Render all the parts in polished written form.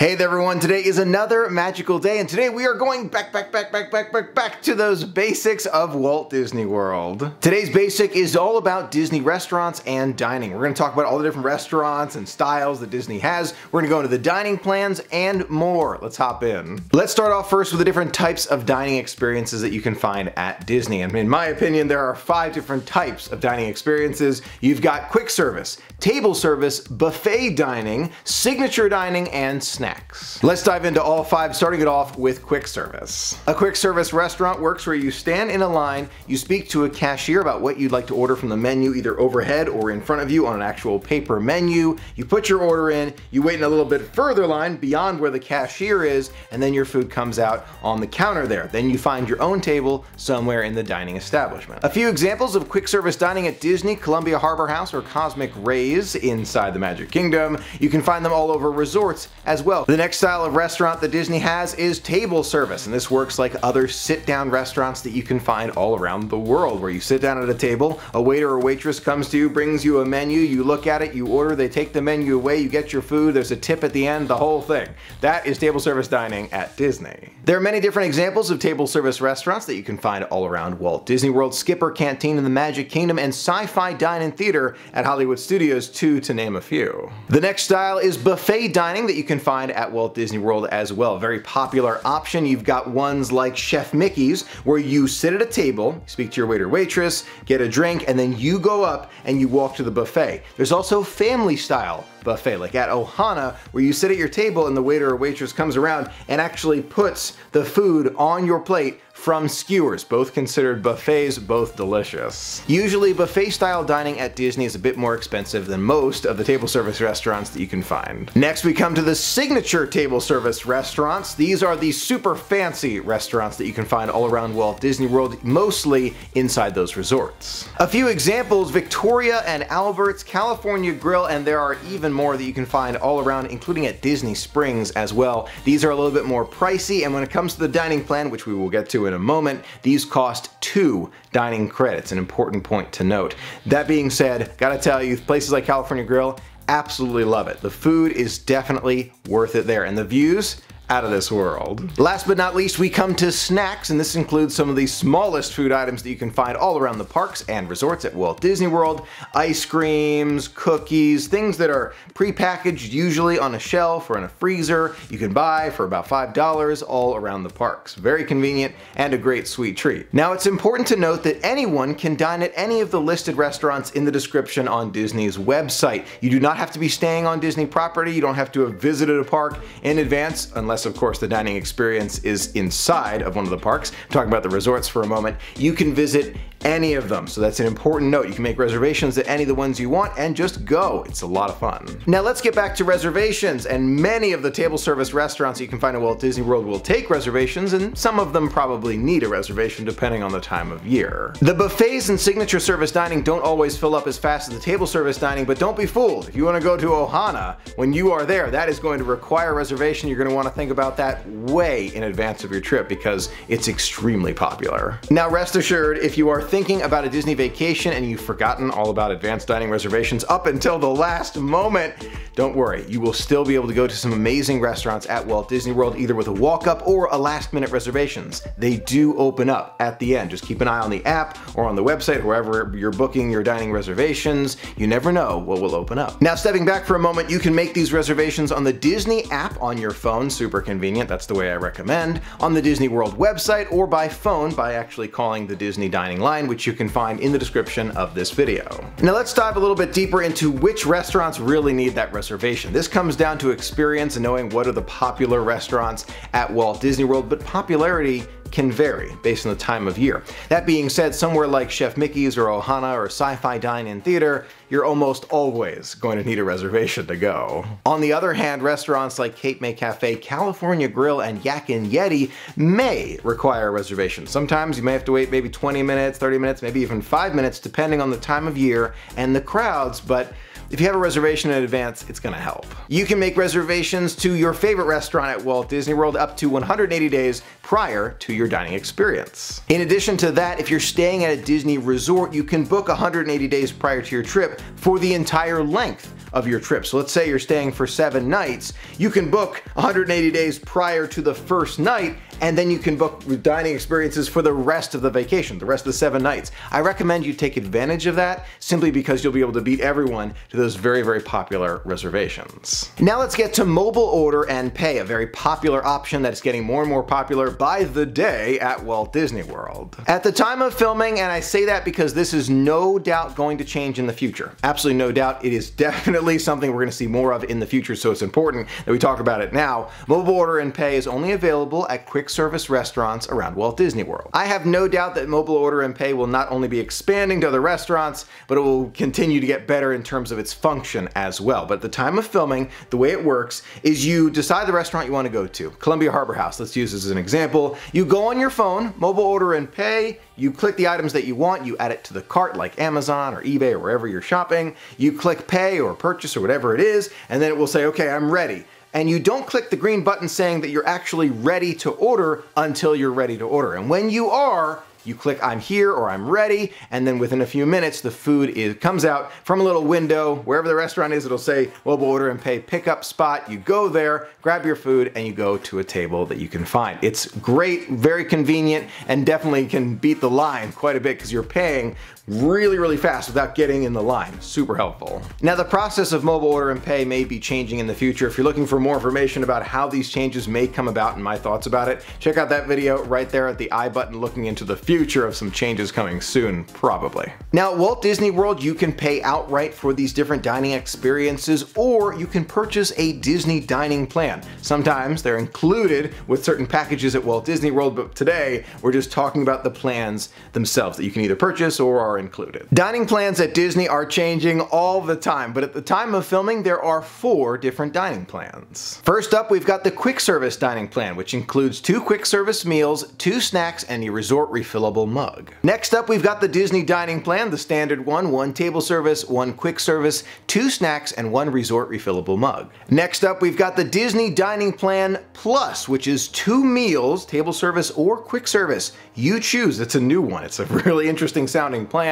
Hey there everyone, today is another magical day and today we are going back to those basics of Walt Disney World. Today's basic is all about Disney restaurants and dining. We're going to talk about all the different restaurants and styles that Disney has. We're going to go into the dining plans and more. Let's hop in. Let's start off first with the different types of dining experiences that you can find at Disney. And in my opinion, there are 5 different types of dining experiences. You've got quick service, table service, buffet dining, signature dining, and snacks. Let's dive into all 5, starting it off with quick service. A quick service restaurant works where you stand in a line, you speak to a cashier about what you'd like to order from the menu either overhead or in front of you on an actual paper menu, you put your order in, you wait in a little bit further line beyond where the cashier is, and then your food comes out on the counter there. Then you find your own table somewhere in the dining establishment. A few examples of quick service dining at Disney: Columbia Harbor House or Cosmic Reyes inside the Magic Kingdom. You can find them all over resorts as well. The next style of restaurant that Disney has is table service, and this works like other sit-down restaurants that you can find all around the world, where you sit down at a table, a waiter or waitress comes to you, brings you a menu, you look at it, you order, they take the menu away, you get your food, there's a tip at the end, the whole thing. That is table service dining at Disney. There are many different examples of table service restaurants that you can find all around Walt Disney World: Skipper Canteen in the Magic Kingdom and Sci-Fi Dine-In Theater at Hollywood Studios, to name a few. The next style is buffet dining that you can find at Walt Disney World as well. Very popular option. You've got ones like Chef Mickey's, where you sit at a table, speak to your waiter waitress, get a drink, and then you go up and you walk to the buffet. There's also family style buffet, like at Ohana, where you sit at your table and the waiter or waitress comes around and actually puts the food on your plate from skewers. Both considered buffets, both delicious. Usually buffet style dining at Disney is a bit more expensive than most of the table service restaurants that you can find. Next we come to the signature table service restaurants. These are the super fancy restaurants that you can find all around Walt Disney World, mostly inside those resorts. A few examples: Victoria and Albert's, California Grill, and there are even more that you can find all around, including at Disney Springs as well. These are a little bit more pricey, and when it comes to the dining plan, which we will get to in a moment, these cost 2 dining credits, an important point to note. That being said, gotta tell you, places like California Grill, absolutely love it. The food is definitely worth it there, and the views, out of this world. Last but not least, we come to snacks, and this includes some of the smallest food items that you can find all around the parks and resorts at Walt Disney World. Ice creams, cookies, things that are pre-packaged, usually on a shelf or in a freezer, you can buy for about $5 all around the parks. Very convenient and a great sweet treat. Now, it's important to note that anyone can dine at any of the listed restaurants in the description on Disney's website. You do not have to be staying on Disney property, you don't have to have visited a park in advance, unless of course the dining experience is inside of one of the parks. Talking about the resorts for a moment, you can visit any of them, so that's an important note. You can make reservations at any of the ones you want and just go. It's a lot of fun. Now let's get back to reservations, and many of the table service restaurants you can find at Walt Disney World will take reservations, and some of them probably need a reservation depending on the time of year. The buffets and signature service dining don't always fill up as fast as the table service dining, but don't be fooled. If you want to go to Ohana, when you are there, that is going to require a reservation. You're going to want to think about that way in advance of your trip because it's extremely popular. Now rest assured, if you are thinking about a Disney vacation and you've forgotten all about advanced dining reservations up until the last moment, don't worry, you will still be able to go to some amazing restaurants at Walt Disney World, either with a walk-up or a last-minute reservations. They do open up at the end. Just keep an eye on the app or on the website, wherever you're booking your dining reservations. You never know what will open up. Now, stepping back for a moment, you can make these reservations on the Disney app on your phone. Super convenient, that's the way I recommend. On the Disney World website, or by phone by actually calling the Disney Dining line, which you can find in the description of this video. Now let's dive a little bit deeper into which restaurants really need that reservation. This comes down to experience and knowing what are the popular restaurants at Walt Disney World, but popularity can vary based on the time of year. That being said, somewhere like Chef Mickey's or Ohana or Sci-Fi Dine-In Theater, you're almost always going to need a reservation to go. On the other hand, restaurants like Cape May Cafe, California Grill, and Yak and Yeti may require a reservation. Sometimes you may have to wait maybe 20 minutes, 30 minutes, maybe even 5 minutes, depending on the time of year and the crowds, but if you have a reservation in advance, it's gonna help. You can make reservations to your favorite restaurant at Walt Disney World up to 180 days prior to your dining experience. In addition to that, if you're staying at a Disney resort, you can book 180 days prior to your trip for the entire length of your trip. So let's say you're staying for 7 nights, you can book 180 days prior to the first night, and then you can book dining experiences for the rest of the vacation, the rest of the 7 nights. I recommend you take advantage of that simply because you'll be able to beat everyone to those very, very popular reservations. Now let's get to mobile order and pay, a very popular option that is getting more and more popular by the day at Walt Disney World. At the time of filming, and I say that because this is no doubt going to change in the future. Absolutely no doubt, it is definitely something we're going to see more of in the future, so it's important that we talk about it now. Mobile order and pay is only available at quick service restaurants around Walt Disney World. I have no doubt that mobile order and pay will not only be expanding to other restaurants, but it will continue to get better in terms of its function as well. But at the time of filming, the way it works is you decide the restaurant you want to go to. Columbia Harbor House, let's use this as an example. You go on your phone, mobile order and pay, you click the items that you want, you add it to the cart like Amazon or eBay or wherever you're shopping, you click pay or purchase or whatever it is, and then it will say, okay, I'm ready. And you don't click the green button saying that you're actually ready to order until you're ready to order. And when you are, you click I'm here or I'm ready, and then within a few minutes the food comes out from a little window. Wherever the restaurant is, it'll say mobile order and pay pickup spot. You go there, grab your food, and you go to a table that you can find. It's great, very convenient, and definitely can beat the line quite a bit because you're paying really, really fast without getting in the line. Super helpful. Now the process of mobile order and pay may be changing in the future. If you're looking for more information about how these changes may come about and my thoughts about it, check out that video right there at the I button looking into the future of some changes coming soon, probably. Now at Walt Disney World, you can pay outright for these different dining experiences, or you can purchase a Disney dining plan. Sometimes they're included with certain packages at Walt Disney World, but today we're just talking about the plans themselves that you can either purchase or are included. Dining plans at Disney are changing all the time, but at the time of filming there are 4 different dining plans. First up, we've got the quick service dining plan, which includes 2 quick service meals, 2 snacks, and a resort refillable mug. Next up, we've got the Disney dining plan, the standard one, 1 table service, 1 quick service, 2 snacks, and 1 resort refillable mug. Next up, we've got the Disney dining plan plus, which is 2 meals, table service or quick service. You choose. It's a new one. It's a really interesting sounding plan.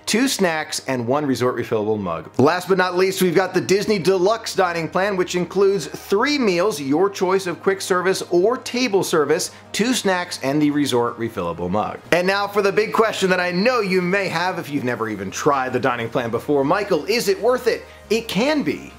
2 snacks, and 1 resort refillable mug. Last but not least, we've got the Disney Deluxe Dining Plan, which includes 3 meals, your choice of quick service or table service, 2 snacks, and the resort refillable mug. And now for the big question that I know you may have if you've never even tried the dining plan before. Michael, is it worth it? It can be,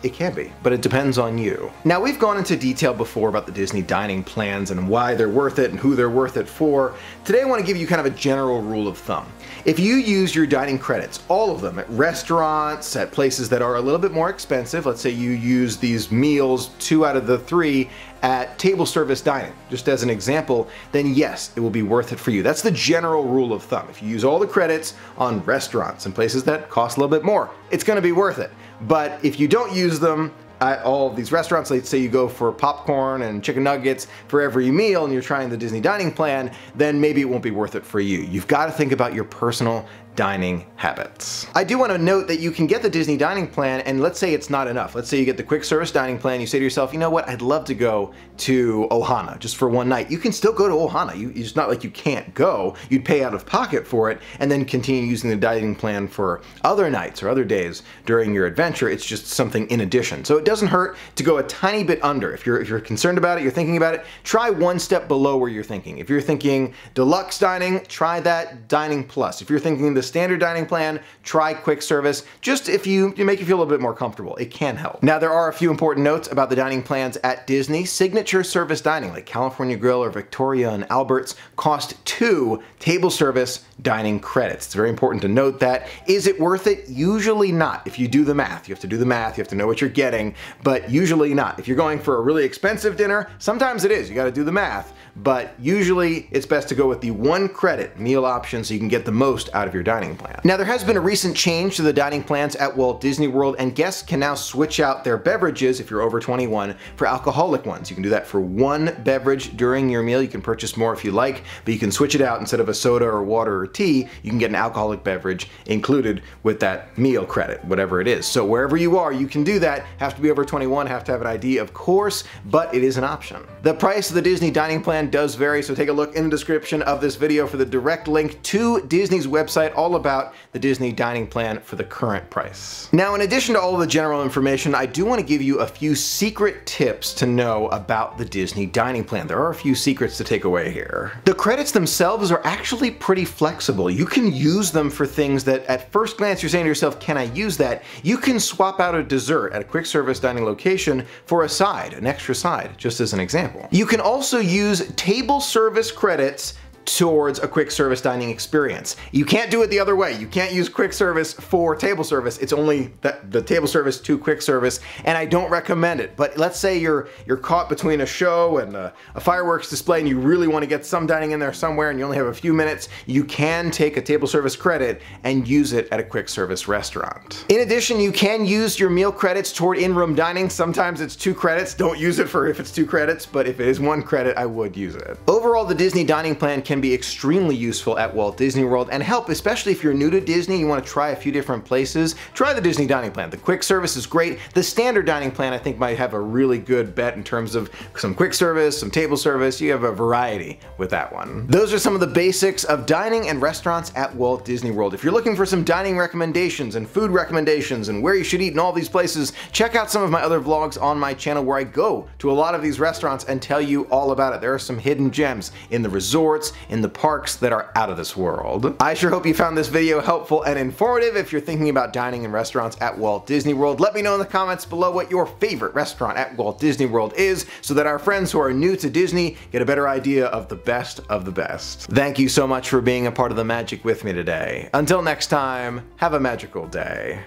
but it depends on you. Now we've gone into detail before about the Disney dining plans and why they're worth it and who they're worth it for. Today I want to give you kind of a general rule of thumb. If you use your dining credits, all of them, at restaurants, at places that are a little bit more expensive, let's say you use these meals, 2 out of the 3, at table service dining, just as an example, then yes, it will be worth it for you. That's the general rule of thumb. If you use all the credits on restaurants and places that cost a little bit more, it's going to be worth it. But if you don't use them at all of these restaurants, let's say you go for popcorn and chicken nuggets for every meal and you're trying the Disney dining plan, then maybe it won't be worth it for you. You've got to think about your personal dining habits. I do want to note that you can get the Disney dining plan, and let's say it's not enough. Let's say you get the quick service dining plan, you say to yourself, you know what, I'd love to go to Ohana just for 1 night. You can still go to Ohana. It's not like you can't go. You'd pay out of pocket for it and then continue using the dining plan for other nights or other days during your adventure. It's just something in addition. So it doesn't hurt to go a tiny bit under. If you're concerned about it, you're thinking about it, try 1 step below where you're thinking. If you're thinking deluxe dining, try that dining plus. If you're thinking the standard dining plan, try quick service. Just if you make you feel a little bit more comfortable, it can help. Now there are a few important notes about the dining plans at Disney. Signature service dining like California Grill or Victoria and Albert's cost 2 table service dining credits. It's very important to note that. Is it worth it? Usually not. If you do the math, you have to do the math, you have to know what you're getting, but usually not. If you're going for a really expensive dinner, sometimes it is, you got to do the math, but usually it's best to go with the 1 credit meal option so you can get the most out of your dining plan. Now there has been a recent change to the dining plans at Walt Disney World, and guests can now switch out their beverages if you're over 21 for alcoholic ones. You can do that for 1 beverage during your meal. You can purchase more if you like, but you can switch it out. Instead of a soda or water or tea, you can get an alcoholic beverage included with that meal credit, whatever it is. So wherever you are, you can do that. Have to be over 21, have to have an ID, of course, but it is an option. The price of the Disney dining plan does vary, so take a look in the description of this video for the direct link to Disney's website. all about the Disney dining plan for the current price. Now, in addition to all of the general information, I do want to give you a few secret tips to know about the Disney dining plan. There are a few secrets to take away here. The credits themselves are actually pretty flexible. You can use them for things that at first glance you're saying to yourself, can I use that? You can swap out a dessert at a quick service dining location for a side, an extra side, just as an example. You can also use table service credits towards a quick service dining experience. You can't do it the other way. You can't use quick service for table service. It's only the table service to quick service, and I don't recommend it. But let's say you're caught between a show and a fireworks display and you really want to get some dining in there somewhere and you only have a few minutes, you can take a table service credit and use it at a quick service restaurant. In addition, you can use your meal credits toward in-room dining. Sometimes it's 2 credits. Don't use it for if it's 2 credits, but if it is 1 credit, I would use it. Overall, the Disney dining plan can be extremely useful at Walt Disney World and help, especially if you're new to Disney, you want to try a few different places. Try the Disney dining plan. The quick service is great. The standard dining plan I think might have a really good bet in terms of some quick service, some table service. You have a variety with that one. Those are some of the basics of dining and restaurants at Walt Disney World. If you're looking for some dining recommendations and food recommendations and where you should eat in all these places, check out some of my other vlogs on my channel where I go to a lot of these restaurants and tell you all about it. There are some hidden gems in the resorts, in the parks that are out of this world. I sure hope you found this video helpful and informative. If you're thinking about dining in restaurants at Walt Disney World, let me know in the comments below what your favorite restaurant at Walt Disney World is so that our friends who are new to Disney get a better idea of the best of the best. Thank you so much for being a part of the magic with me today. Until next time, have a magical day.